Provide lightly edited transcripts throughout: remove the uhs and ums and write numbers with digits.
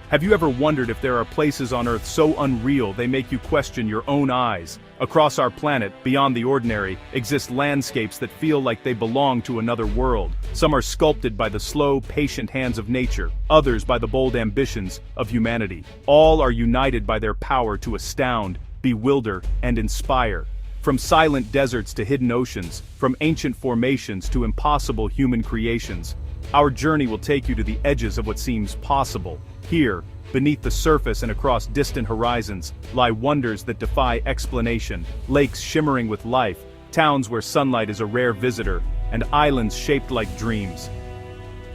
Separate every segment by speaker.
Speaker 1: Have you ever wondered if there are places on Earth so unreal they make you question your own eyes? Across our planet, beyond the ordinary, exist landscapes that feel like they belong to another world. Some are sculpted by the slow, patient hands of nature, others by the bold ambitions of humanity. All are united by their power to astound, bewilder, and inspire. From silent deserts to hidden oceans, from ancient formations to impossible human creations, our journey will take you to the edges of what seems possible. Here, beneath the surface and across distant horizons, lie wonders that defy explanation, lakes shimmering with life, towns where sunlight is a rare visitor, and islands shaped like dreams.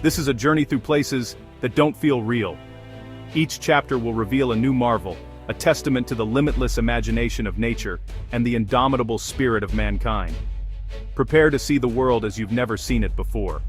Speaker 1: This is a journey through places that don't feel real. Each chapter will reveal a new marvel, a testament to the limitless imagination of nature and the indomitable spirit of mankind. Prepare to see the world as you've never seen it before.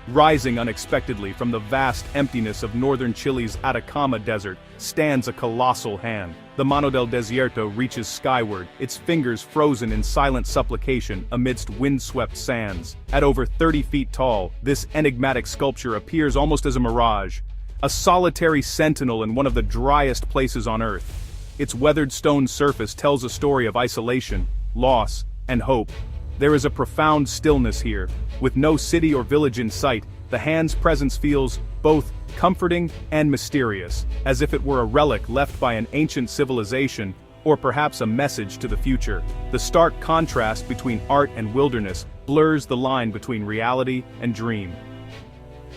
Speaker 1: Rising unexpectedly from the vast emptiness of northern Chile's Atacama Desert stands a colossal hand. The Mano del Desierto reaches skyward, its fingers frozen in silent supplication amidst windswept sands. At over 30 feet tall, this enigmatic sculpture appears almost as a mirage, a solitary sentinel in one of the driest places on Earth. Its weathered stone surface tells a story of isolation, loss, and hope. There is a profound stillness here. With no city or village in sight, the hand's presence feels both comforting and mysterious, as if it were a relic left by an ancient civilization, or perhaps a message to the future. The stark contrast between art and wilderness blurs the line between reality and dream.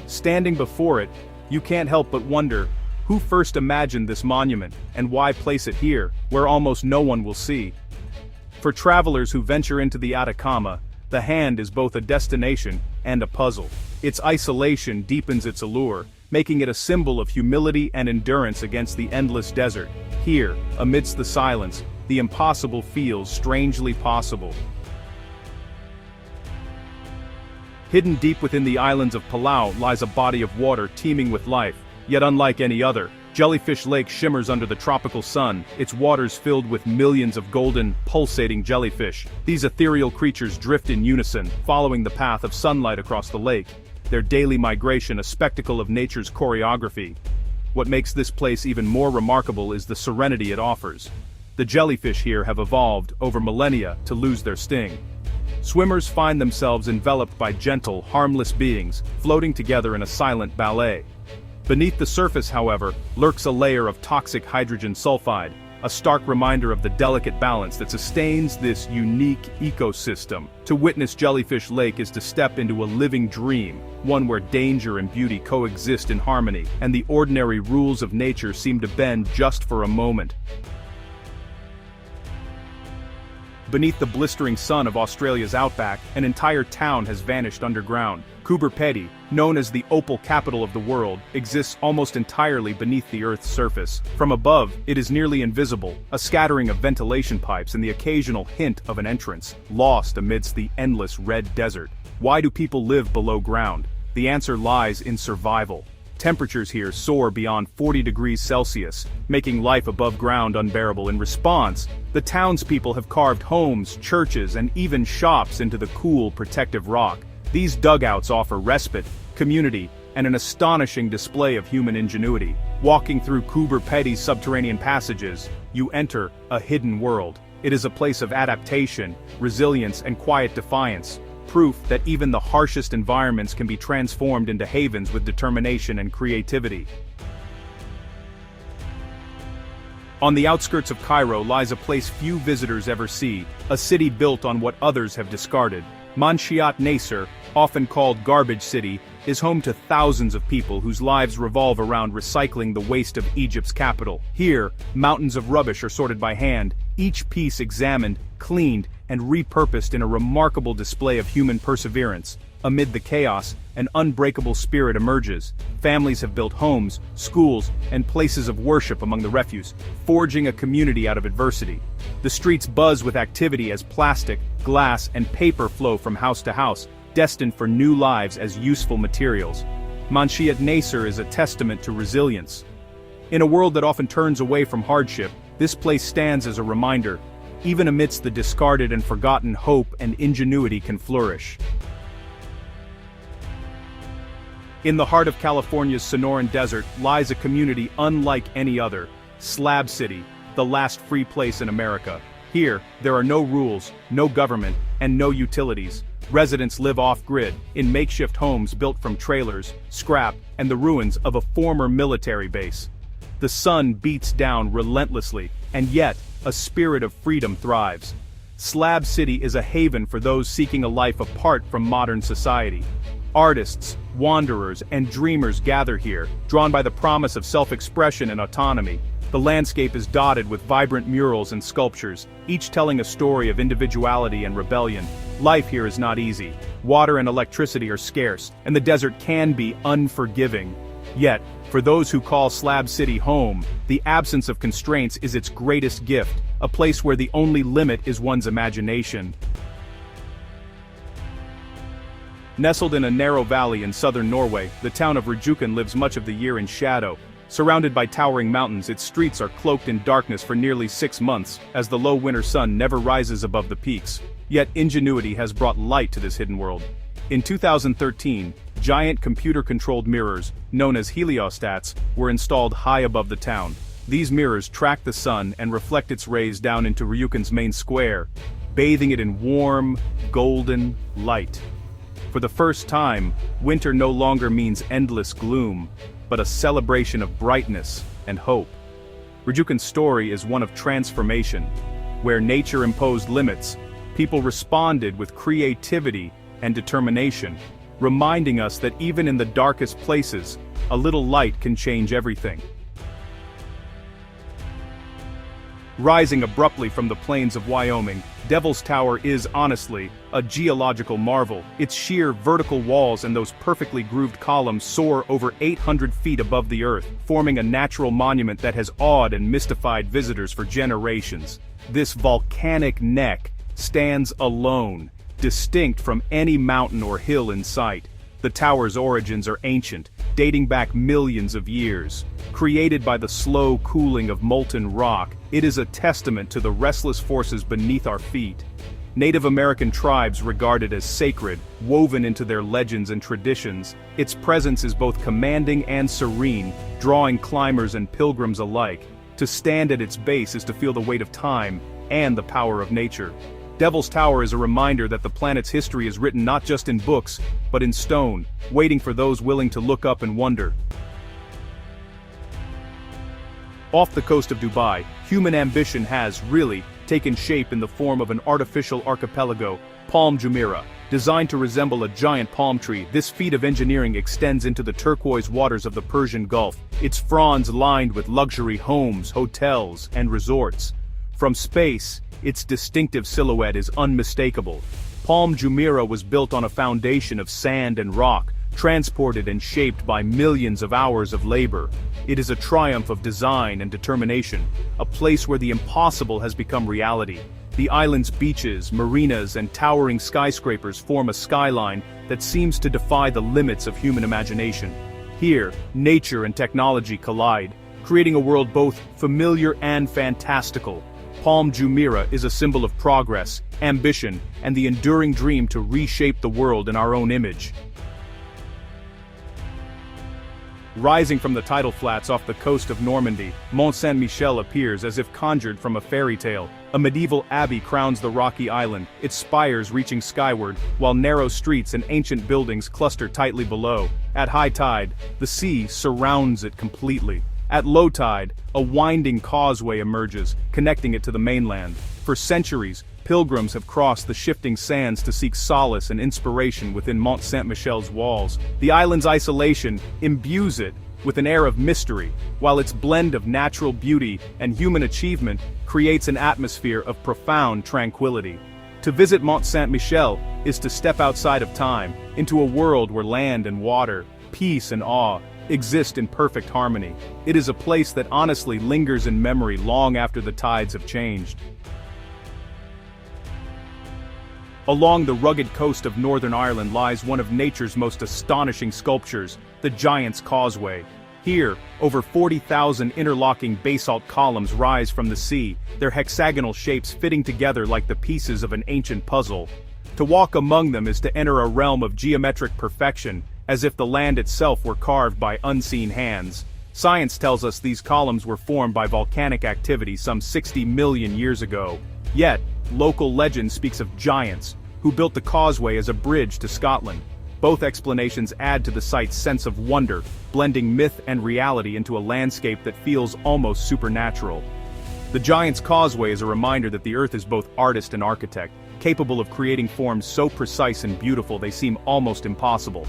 Speaker 1: Standing before it, you can't help but wonder, who first imagined this monument, and why place it here, where almost no one will see? For travelers who venture into the Atacama, the hand is both a destination and a puzzle. Its isolation deepens its allure, making it a symbol of humility and endurance against the endless desert. Here, amidst the silence, the impossible feels strangely possible. Hidden deep within the islands of Palau lies a body of water teeming with life, yet unlike any other. Jellyfish Lake shimmers under the tropical sun, its waters filled with millions of golden, pulsating jellyfish. These ethereal creatures drift in unison, following the path of sunlight across the lake, their daily migration a spectacle of nature's choreography. What makes this place even more remarkable is the serenity it offers. The jellyfish here have evolved, over millennia, to lose their sting. Swimmers find themselves enveloped by gentle, harmless beings, floating together in a silent ballet. Beneath the surface, however, lurks a layer of toxic hydrogen sulfide, a stark reminder of the delicate balance that sustains this unique ecosystem. To witness Jellyfish Lake is to step into a living dream, one where danger and beauty coexist in harmony, and the ordinary rules of nature seem to bend just for a moment. Beneath the blistering sun of Australia's outback, an entire town has vanished underground. Coober Pedy, known as the opal capital of the world, exists almost entirely beneath the Earth's surface. From above, it is nearly invisible, a scattering of ventilation pipes and the occasional hint of an entrance, lost amidst the endless red desert. Why do people live below ground? The answer lies in survival. Temperatures here soar beyond 40 degrees Celsius, making life above ground unbearable. In response, the townspeople have carved homes, churches, and even shops into the cool, protective rock. These dugouts offer respite, community, and an astonishing display of human ingenuity. Walking through Coober Pedy's subterranean passages, you enter a hidden world. It is a place of adaptation, resilience, and quiet defiance. Proof that even the harshest environments can be transformed into havens with determination and creativity. On the outskirts of Cairo lies a place few visitors ever see, a city built on what others have discarded. Manshiat Nasser, often called Garbage City, is home to thousands of people whose lives revolve around recycling the waste of Egypt's capital. Here, mountains of rubbish are sorted by hand, each piece examined, cleaned, and repurposed in a remarkable display of human perseverance. Amid the chaos, an unbreakable spirit emerges. Families have built homes, schools, and places of worship among the refuse, forging a community out of adversity. The streets buzz with activity as plastic, glass, and paper flow from house to house, destined for new lives as useful materials. Manshiat Nasser is a testament to resilience. In a world that often turns away from hardship, this place stands as a reminder. Even amidst the discarded and forgotten, hope and ingenuity can flourish. In the heart of California's Sonoran Desert lies a community unlike any other, Slab City, the last free place in America. Here, there are no rules, no government, and no utilities. Residents live off-grid, in makeshift homes built from trailers, scrap, and the ruins of a former military base. The sun beats down relentlessly, and yet, a spirit of freedom thrives. Slab City is a haven for those seeking a life apart from modern society. Artists, wanderers, and dreamers gather here, drawn by the promise of self-expression and autonomy. The landscape is dotted with vibrant murals and sculptures, each telling a story of individuality and rebellion. Life here is not easy. Water and electricity are scarce, and the desert can be unforgiving. Yet, for those who call Slab City home, the absence of constraints is its greatest gift, a place where the only limit is one's imagination. Nestled in a narrow valley in southern Norway, the town of Rjukan lives much of the year in shadow. Surrounded by towering mountains, its streets are cloaked in darkness for nearly 6 months, as the low winter sun never rises above the peaks. Yet ingenuity has brought light to this hidden world. In 2013, giant computer-controlled mirrors, known as heliostats, were installed high above the town. These mirrors track the sun and reflect its rays down into Rjukan's main square, bathing it in warm, golden light. For the first time, winter no longer means endless gloom, but a celebration of brightness and hope. Rjukan's story is one of transformation. Where nature imposed limits, people responded with creativity and determination, reminding us that even in the darkest places, a little light can change everything. Rising abruptly from the plains of Wyoming, Devil's Tower is, honestly, a geological marvel. Its sheer vertical walls and those perfectly grooved columns soar over 800 feet above the earth, forming a natural monument that has awed and mystified visitors for generations. This volcanic neck stands alone, distinct from any mountain or hill in sight. The tower's origins are ancient, dating back millions of years. Created by the slow cooling of molten rock, it is a testament to the restless forces beneath our feet. Native American tribes regard it as sacred, woven into their legends and traditions. Its presence is both commanding and serene, drawing climbers and pilgrims alike. To stand at its base is to feel the weight of time and the power of nature. Devil's Tower is a reminder that the planet's history is written not just in books, but in stone, waiting for those willing to look up and wonder. Off the coast of Dubai, human ambition has, really, taken shape in the form of an artificial archipelago, Palm Jumeirah. Designed to resemble a giant palm tree, this feat of engineering extends into the turquoise waters of the Persian Gulf, its fronds lined with luxury homes, hotels, and resorts. From space, its distinctive silhouette is unmistakable. Palm Jumeirah was built on a foundation of sand and rock, transported and shaped by millions of hours of labor. It is a triumph of design and determination, a place where the impossible has become reality. The island's beaches, marinas, and towering skyscrapers form a skyline that seems to defy the limits of human imagination. Here, nature and technology collide, creating a world both familiar and fantastical. Palm Jumeirah is a symbol of progress, ambition, and the enduring dream to reshape the world in our own image. Rising from the tidal flats off the coast of Normandy, Mont Saint-Michel appears as if conjured from a fairy tale. A medieval abbey crowns the rocky island, its spires reaching skyward, while narrow streets and ancient buildings cluster tightly below. At high tide, the sea surrounds it completely. At low tide, a winding causeway emerges, connecting it to the mainland. For centuries, pilgrims have crossed the shifting sands to seek solace and inspiration within Mont Saint-Michel's walls. The island's isolation imbues it with an air of mystery, while its blend of natural beauty and human achievement creates an atmosphere of profound tranquility. To visit Mont Saint-Michel is to step outside of time, into a world where land and water, peace and awe, exist in perfect harmony. It is a place that honestly lingers in memory long after the tides have changed. Along the rugged coast of Northern Ireland lies one of nature's most astonishing sculptures, the Giant's Causeway. Here, over 40,000 interlocking basalt columns rise from the sea, their hexagonal shapes fitting together like the pieces of an ancient puzzle. To walk among them is to enter a realm of geometric perfection, as if the land itself were carved by unseen hands. Science tells us these columns were formed by volcanic activity some 60 million years ago. Yet, local legend speaks of giants, who built the causeway as a bridge to Scotland. Both explanations add to the site's sense of wonder, blending myth and reality into a landscape that feels almost supernatural. The Giant's Causeway is a reminder that the Earth is both artist and architect, capable of creating forms so precise and beautiful they seem almost impossible.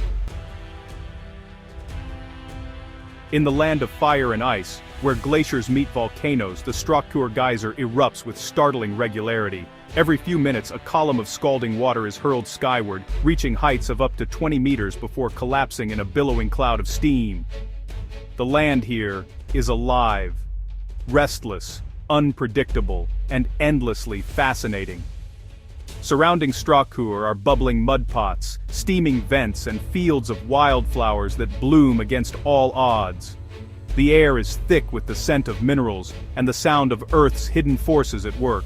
Speaker 1: In the land of fire and ice, where glaciers meet volcanoes, the Strackur geyser erupts with startling regularity. Every few minutes, a column of scalding water is hurled skyward, reaching heights of up to 20 meters before collapsing in a billowing cloud of steam. The land here is alive, restless, unpredictable, and endlessly fascinating. Surrounding Strackur are bubbling mud pots, steaming vents, and fields of wildflowers that bloom against all odds. The air is thick with the scent of minerals and the sound of Earth's hidden forces at work.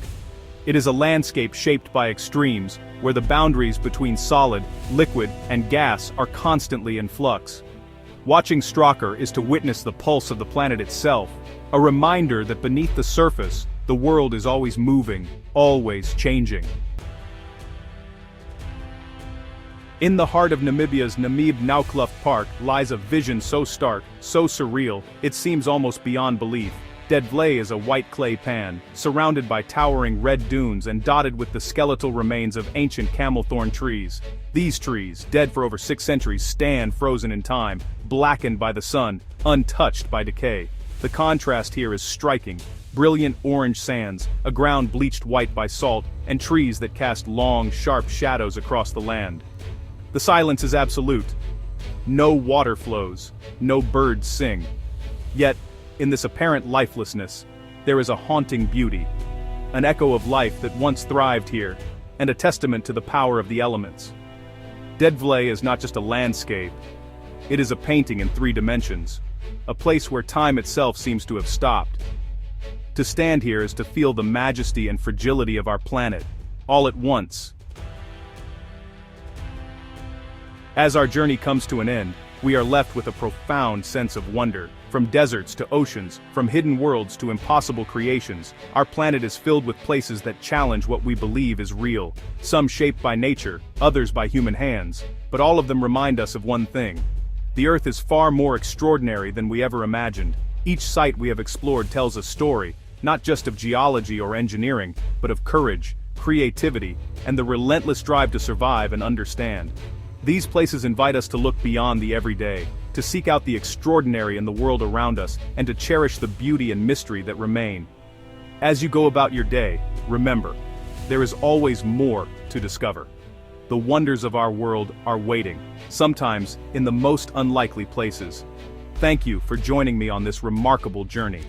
Speaker 1: It is a landscape shaped by extremes, where the boundaries between solid, liquid, and gas are constantly in flux. Watching Strackur is to witness the pulse of the planet itself, a reminder that beneath the surface, the world is always moving, always changing. In the heart of Namibia's Namib Naukluft Park lies a vision so stark, so surreal, it seems almost beyond belief. Dead Vlei is a white clay pan, surrounded by towering red dunes and dotted with the skeletal remains of ancient camelthorn trees. These trees, dead for over 6 centuries, stand frozen in time, blackened by the sun, untouched by decay. The contrast here is striking. Brilliant orange sands, a ground bleached white by salt, and trees that cast long, sharp shadows across the land. The silence is absolute. No water flows, no birds sing. Yet, in this apparent lifelessness, there is a haunting beauty, an echo of life that once thrived here, and a testament to the power of the elements. Dead Vlei is not just a landscape, it is a painting in 3 dimensions, a place where time itself seems to have stopped. To stand here is to feel the majesty and fragility of our planet, all at once. As our journey comes to an end, we are left with a profound sense of wonder. From deserts to oceans, from hidden worlds to impossible creations, our planet is filled with places that challenge what we believe is real. Some shaped by nature, others by human hands, but all of them remind us of one thing. The Earth is far more extraordinary than we ever imagined. Each site we have explored tells a story, not just of geology or engineering, but of courage, creativity, and the relentless drive to survive and understand. These places invite us to look beyond the everyday, to seek out the extraordinary in the world around us, and to cherish the beauty and mystery that remain. As you go about your day, remember, there is always more to discover. The wonders of our world are waiting, sometimes in the most unlikely places. Thank you for joining me on this remarkable journey.